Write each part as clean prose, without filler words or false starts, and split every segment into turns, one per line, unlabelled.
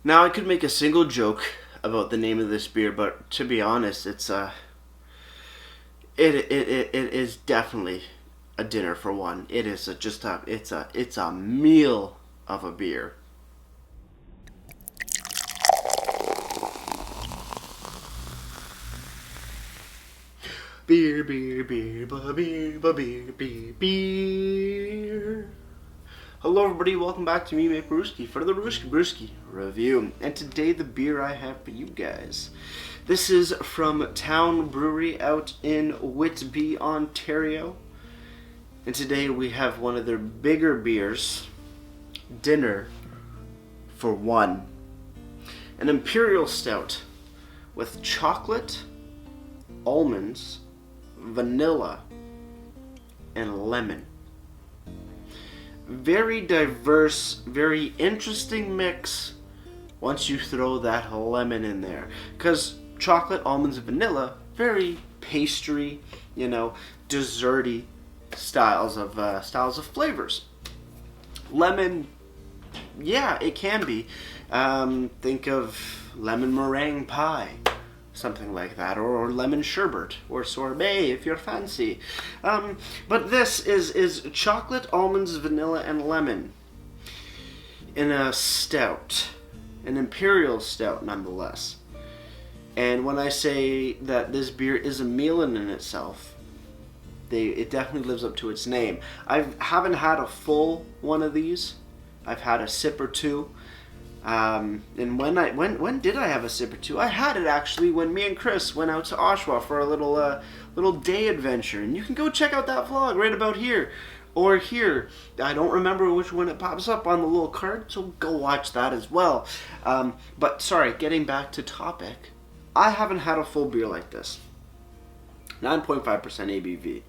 Now, I could make a single joke about the name of this beer, but to be honest, it is definitely a dinner for one. It is it's a meal of a beer. Beer, beer, beer, ba beer, ba beer, beer, beer. Hello, everybody. Welcome back to me, Make Brewski, for the Brewski review. And today, the beer I have for you guys. This is from Town Brewery out in Whitby, Ontario. And today we have one of their bigger beers, Dinner for One. An Imperial Stout with chocolate, almonds, vanilla, and lemon. Very diverse, very interesting mix once you throw that lemon in there. Because chocolate, almonds, and vanilla, very pastry, desserty styles of flavors. Lemon, yeah, it can be. Think of lemon meringue pie, something like that, or lemon sherbet, or sorbet if you're fancy. But this is chocolate, almonds, vanilla, and lemon in a stout, an imperial stout nonetheless. And when I say that this beer is a meal in itself, it definitely lives up to its name. I haven't had a full one of these. I've had a sip or two. And when did I have a sip or two? I had it actually when me and Chris went out to Oshawa for a little day adventure, and you can go check out that vlog right about here or here. I don't remember which one it pops up on the little card, so go watch that as well. But sorry, getting back to topic, I haven't had a full beer like this. 9.5% ABV.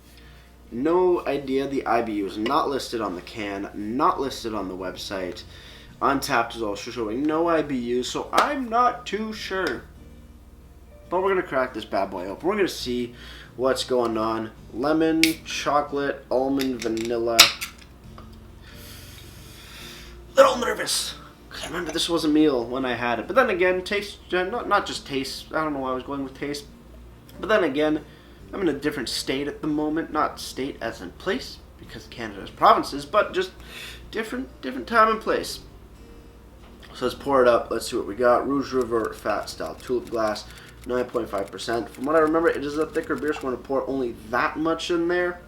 No idea the IBU is not listed on the can, not listed on the website. Untapped is also showing no IBU, so I'm not too sure. But we're going to crack this bad boy open. We're going to see what's going on. Lemon, chocolate, almond, vanilla. Little nervous. I remember this was a meal when I had it. But then again, taste, not just taste. I don't know why I was going with taste. But then again, I'm in a different state at the moment. Not state as in place, because Canada has provinces, but just different time and place. So let's pour it up. Let's see what we got. Rouge River Fat Style Tulip Glass, 9.5%. From what I remember, it is a thicker beer, so we're going to pour only that much in there.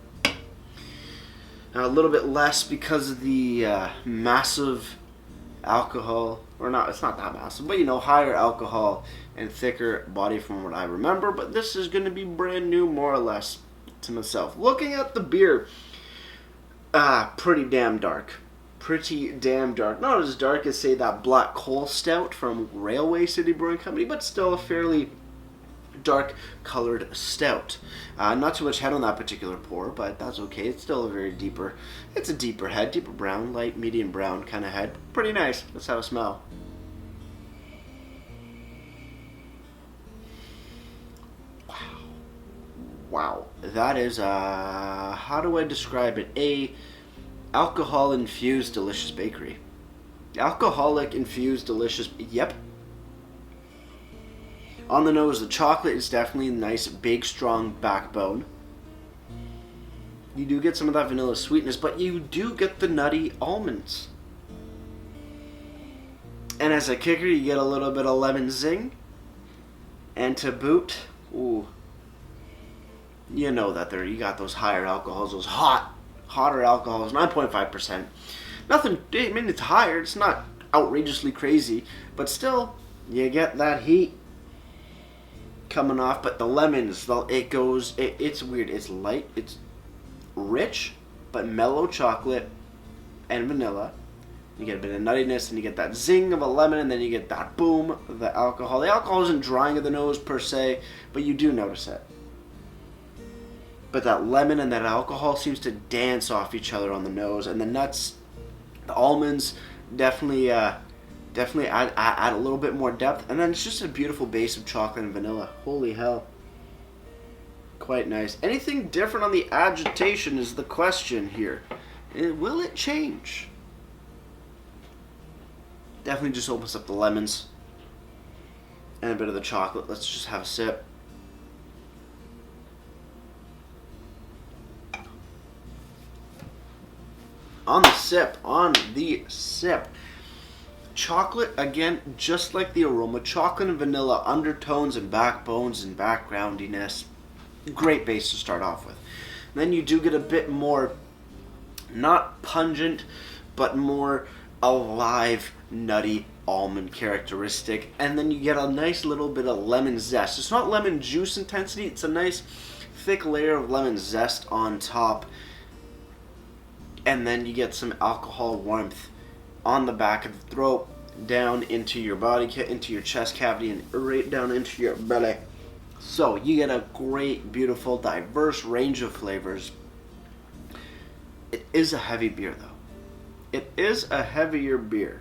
Now, a little bit less because of the massive alcohol, or not, it's not that massive, but higher alcohol and thicker body from what I remember. But this is going to be brand new, more or less, to myself. Looking at the beer, pretty damn dark. Pretty damn dark. Not as dark as, say, that Black Coal Stout from Railway City Brewing Company, but still a fairly dark colored stout. Not too much head on that particular pour, but that's okay. It's still it's a deeper head, deeper brown, light, medium brown kind of head. Pretty nice. Let's have a smell. Wow. That is, how do I describe it? Alcohol-infused delicious bakery. Alcoholic-infused delicious... Yep. On the nose, the chocolate is definitely a nice, big, strong backbone. You do get some of that vanilla sweetness, but you do get the nutty almonds. And as a kicker, you get a little bit of lemon zing. And to boot, ooh, you know that you got those higher alcohols, those hotter alcohols, 9.5%. Nothing, I mean, it's higher, it's not outrageously crazy, but still, you get that heat coming off. But the lemons, it's weird, it's light, it's rich, but mellow chocolate and vanilla. You get a bit of nuttiness, and you get that zing of a lemon, and then you get that boom of the alcohol. The alcohol isn't drying of the nose per se, but you do notice it. But that lemon and that alcohol seems to dance off each other on the nose, and the nuts, the almonds, definitely add a little bit more depth, and then it's just a beautiful base of chocolate and vanilla. Holy hell. Quite nice. Anything different on the agitation is the question here. Will it change? Definitely just opens up the lemons and a bit of the chocolate. Let's just have a sip. On the sip. Chocolate, again, just like the aroma. Chocolate and vanilla, undertones and backbones and backgroundiness. Great base to start off with. Then you do get a bit more, not pungent, but more alive, nutty almond characteristic. And then you get a nice little bit of lemon zest. It's not lemon juice intensity, it's a nice thick layer of lemon zest on top. And then you get some alcohol warmth on the back of the throat, down into your body, into your chest cavity, and right down into your belly. So you get a great, beautiful, diverse range of flavors. It is a heavy beer, though. It is a heavier beer.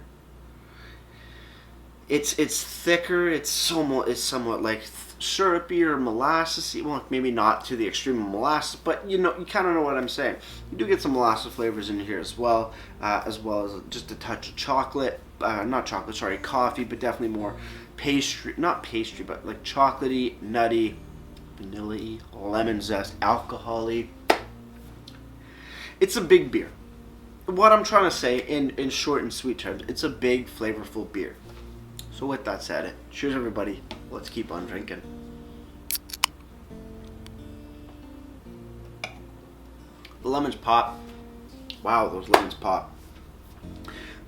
It's thicker. It's somewhat like syrupy or molassesy. Well, maybe not to the extreme of molasses, but you kind of know what I'm saying. You do get some molasses flavors in here as well as just a touch of chocolate. Not chocolate, sorry, coffee, but definitely more pastry. Not pastry, but like chocolatey, nutty, vanilla-y, lemon zest, alcohol-y. It's a big beer. What I'm trying to say in short and sweet terms, it's a big, flavorful beer. So with that said, cheers everybody. Let's keep on drinking. The lemons pop. Wow, those lemons pop.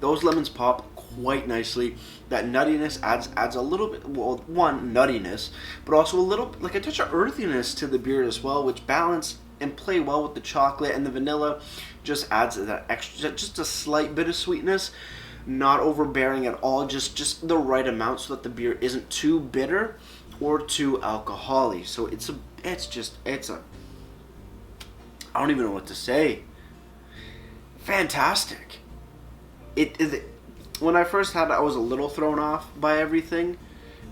Those lemons pop quite nicely. That nuttiness adds a little bit, well, one, nuttiness, but also a little, like a touch of earthiness to the beer as well, which balance and play well with the chocolate, and the vanilla just adds that extra, just a slight bit of sweetness. Not overbearing at all, just the right amount so that the beer isn't too bitter or too alcoholic. So it's a I don't even know what to say. Fantastic. When I first had it, I was a little thrown off by everything.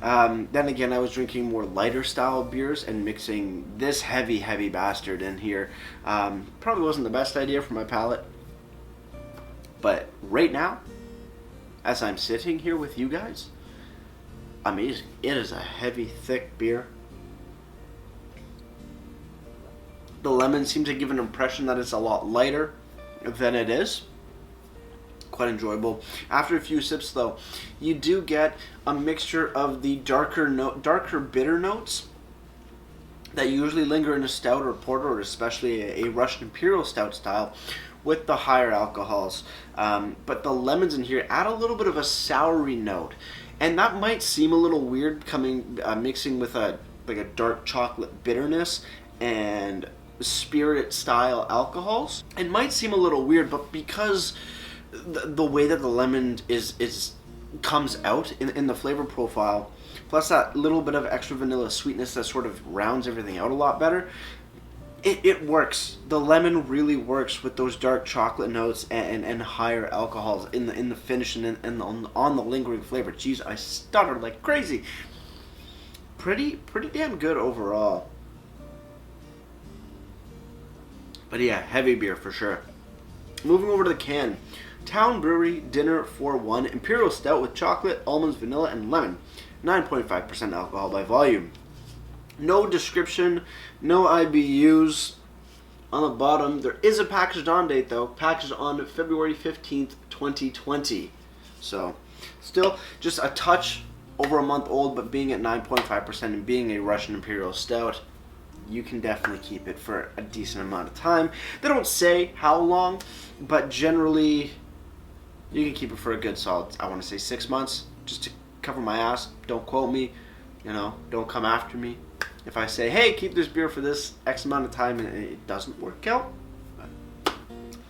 Then again, I was drinking more lighter style beers and mixing this heavy bastard in here. Probably wasn't the best idea for my palate. But right now, as I'm sitting here with you guys, amazing. It is a heavy, thick beer. The lemon seems to give an impression that it's a lot lighter than it is. Quite enjoyable. After a few sips, though, you do get a mixture of the darker bitter notes that usually linger in a stout or a porter, or especially a Russian Imperial Stout style, with the higher alcohols. But the lemons in here add a little bit of a soury note, and that might seem a little weird mixing with a dark chocolate bitterness and spirit style alcohols. It might seem a little weird, but because the way that the lemon comes out in the flavor profile, plus that little bit of extra vanilla sweetness that sort of rounds everything out a lot better, it works. The lemon really works with those dark chocolate notes and higher alcohols in the finish and on the lingering flavor. Jeez, I stuttered like crazy. Pretty damn good overall. But yeah, heavy beer for sure. Moving over to the can. Town Brewery Dinner for One Imperial Stout with chocolate, almonds, vanilla, and lemon. 9.5% alcohol by volume. No description, no IBUs on the bottom. There is a packaged on date though, packaged on February 15th, 2020. So, still just a touch over a month old, but being at 9.5% and being a Russian Imperial Stout, you can definitely keep it for a decent amount of time. They don't say how long, but generally you can keep it for a good solid, I want to say 6 months, just to cover my ass. Don't quote me, don't come after me if I say, hey, keep this beer for this X amount of time and it doesn't work out. To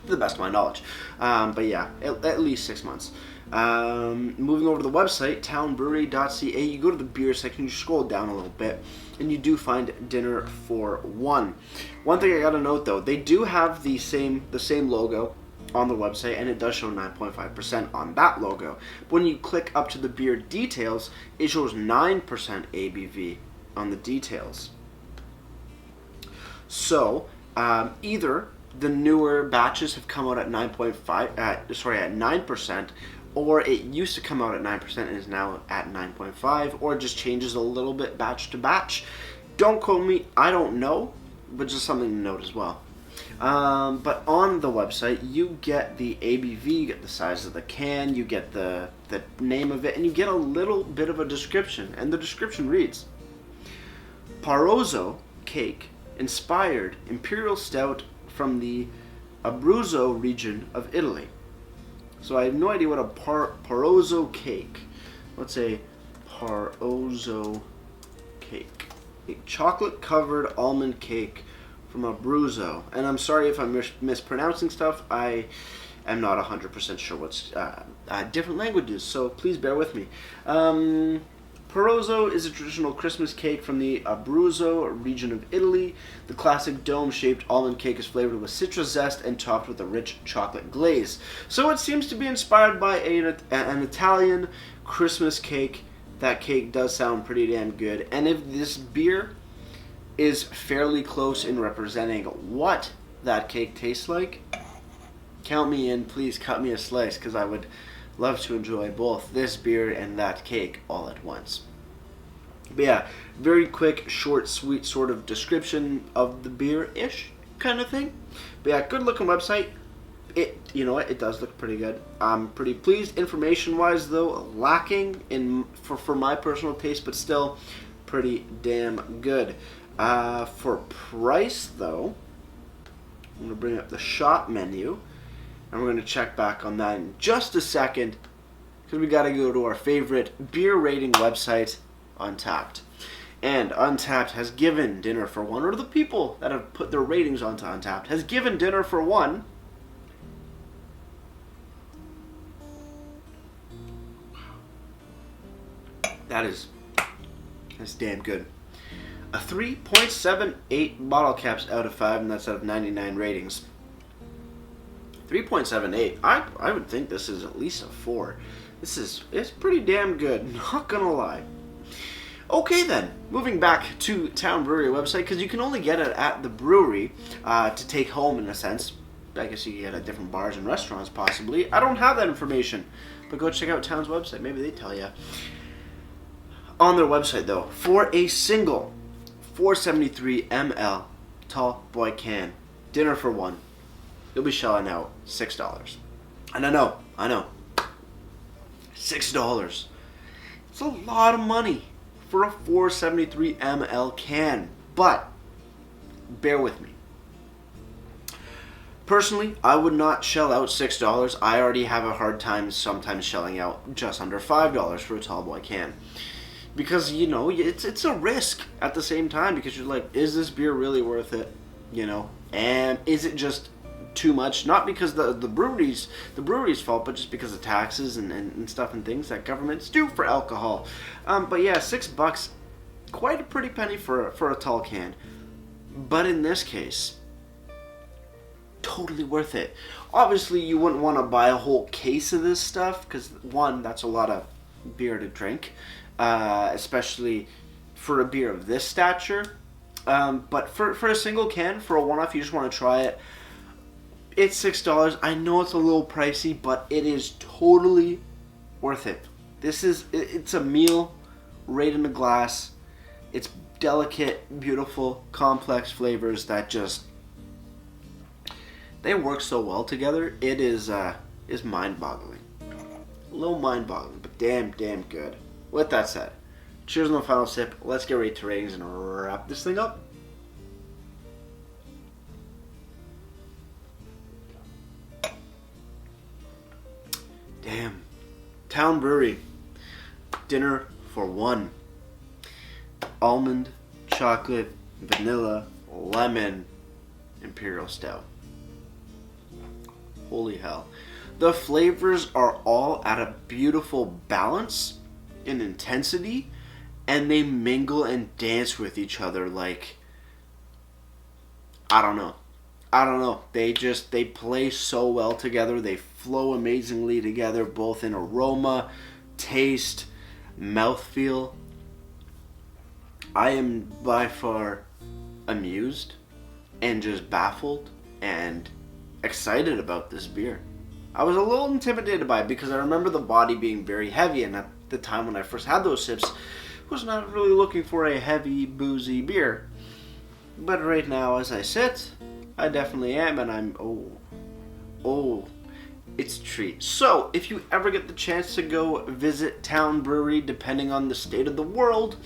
the best of my knowledge. But yeah, at least 6 months. Moving over to the website, townbrewery.ca, you go to the beer section, you scroll down a little bit, and you do find Dinner for One. One thing I gotta note though, they do have the same logo on the website, and it does show 9.5% on that logo. But when you click up to the beer details, it shows 9% ABV on the details. So either the newer batches have come out at 9%, or it used to come out at 9% and is now at 9.5, or it just changes a little bit batch to batch. Don't quote me, I don't know, but just something to note as well. But on the website, you get the ABV, you get the size of the can, you get the name of it, and you get a little bit of a description. And the description reads, Parozzo cake inspired imperial stout from the Abruzzo region of Italy. So I have no idea what a Parozzo cake. Let's say Parozzo cake. A chocolate-covered almond cake from Abruzzo. And I'm sorry if I'm mispronouncing stuff. I am not 100% sure what's different languages, so please bear with me. Parozzo is a traditional Christmas cake from the Abruzzo region of Italy. The classic dome-shaped almond cake is flavored with citrus zest and topped with a rich chocolate glaze. So it seems to be inspired by an Italian Christmas cake. That cake does sound pretty damn good. And if this beer is fairly close in representing what that cake tastes like, count me in, please cut me a slice, because I would love to enjoy both this beer and that cake all at once. But yeah, very quick, short, sweet sort of description of the beer-ish kind of thing. But yeah, good looking website. You know what, it does look pretty good. I'm pretty pleased. Information-wise, though, lacking for my personal taste, but still pretty damn good. For price, though, I'm going to bring up the shop menu, and we're going to check back on that in just a second, because we got to go to our favorite beer rating website, Untappd. And Untappd has given Dinner for One, or the people that have put their ratings onto Untappd, has given Dinner for One that's damn good. A 3.78 bottle caps out of 5, and that's out of 99 ratings. 3.78. I would think this is at least a 4. It's pretty damn good, not gonna lie. Okay then, moving back to Town Brewery website, because you can only get it at the brewery to take home in a sense. I guess you can get it at different bars and restaurants possibly. I don't have that information, but go check out Town's website. Maybe they tell you. On their website though, for a single 473 ml tall boy can, Dinner for One, you'll be shelling out $6. And I know, $6. It's a lot of money for a 473 ml can, but bear with me. Personally, I would not shell out $6. I already have a hard time sometimes shelling out just under $5 for a tall boy can. Because, you know, it's a risk at the same time, because you're like, is this beer really worth it? You know, and is it just too much? Not because the brewery's fault, but just because of taxes and stuff and things that governments do for alcohol. But yeah, $6, quite a pretty penny for a tall can. But in this case, totally worth it. Obviously, you wouldn't want to buy a whole case of this stuff, because one, that's a lot of beer to drink. Especially for a beer of this stature. But for a single can, for a one-off, you just want to try it. It's $6. I know it's a little pricey, but it is totally worth it. It's a meal right in a glass. It's delicate, beautiful, complex flavors that just, they work so well together. It is mind-boggling. A little mind-boggling, but damn good. With that said, cheers on the final sip. Let's get right to ratings and wrap this thing up. Damn. Town Brewery. Dinner for One. Almond, chocolate, vanilla, lemon, imperial stout. Holy hell. The flavors are all at a beautiful balance in intensity, and they mingle and dance with each other like, I don't know. They play so well together. They flow amazingly together, both in aroma, taste, mouthfeel. I am by far amused and just baffled and excited about this beer. I was a little intimidated by it because I remember the body being very heavy, and at the time when I first had those sips, I was not really looking for a heavy, boozy beer. But right now, as I sit, I definitely am, and I'm, it's a treat. So, if you ever get the chance to go visit Town Brewery, depending on the state of the world,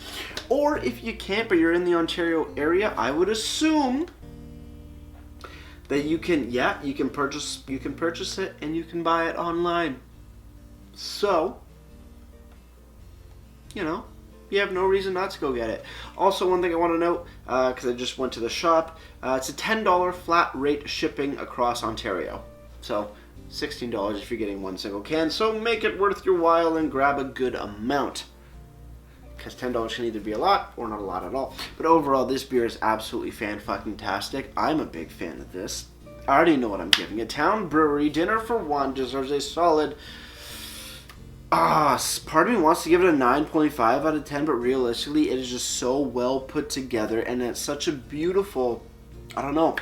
or if you can't but you're in the Ontario area, I would assume that you can purchase it and you can buy it online. So, you have no reason not to go get it. Also, one thing I want to note, because I just went to the shop, it's a $10 flat rate shipping across Ontario. So, $16 if you're getting one single can. So make it worth your while and grab a good amount. Because $10 can either be a lot or not a lot at all. But overall, this beer is absolutely fan-fucking-tastic. I'm a big fan of this. I already know what I'm giving it. Town Brewery, dinner for one, deserves a solid... part of me wants to give it a 9.5 out of 10, but realistically, it is just so well put together, and it's such a beautiful... I don't know.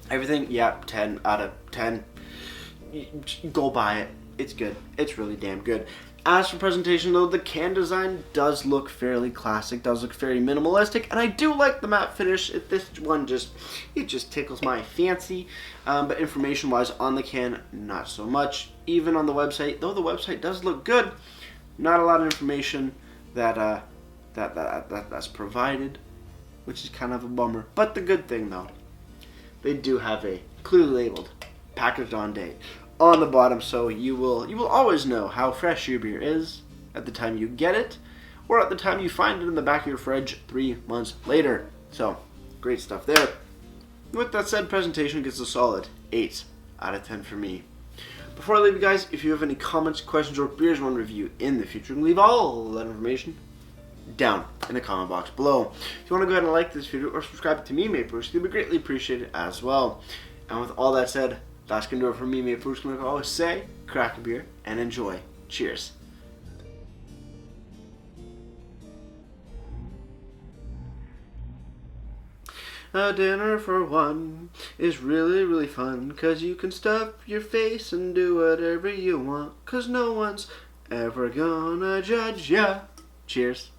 Everything, 10 out of 10. Go buy it. It's good. It's really damn good. As for presentation, though, the can design does look fairly classic, does look very minimalistic, and I do like the matte finish. This one just tickles my fancy, but information-wise on the can, not so much. Even on the website, though the website does look good, not a lot of information that's provided, which is kind of a bummer. But the good thing, though, they do have a clearly labeled packaged on date on the bottom, so you will always know how fresh your beer is at the time you get it, or at the time you find it in the back of your fridge 3 months later. So, great stuff there. With that said, presentation gets a solid 8 out of 10 for me. Before I leave you guys, if you have any comments, questions, or beers you want to review in the future, you can leave all that information down in the comment box below. If you want to go ahead and like this video or subscribe to me, Maple Bruce, it would be greatly appreciated as well. And with all that said, that's going to do it for me, Maple Bruce. Like I always say, crack a beer and enjoy. Cheers. A dinner for one is really, really fun, 'cause you can stuff your face and do whatever you want, 'cause no one's ever gonna judge ya. Cheers.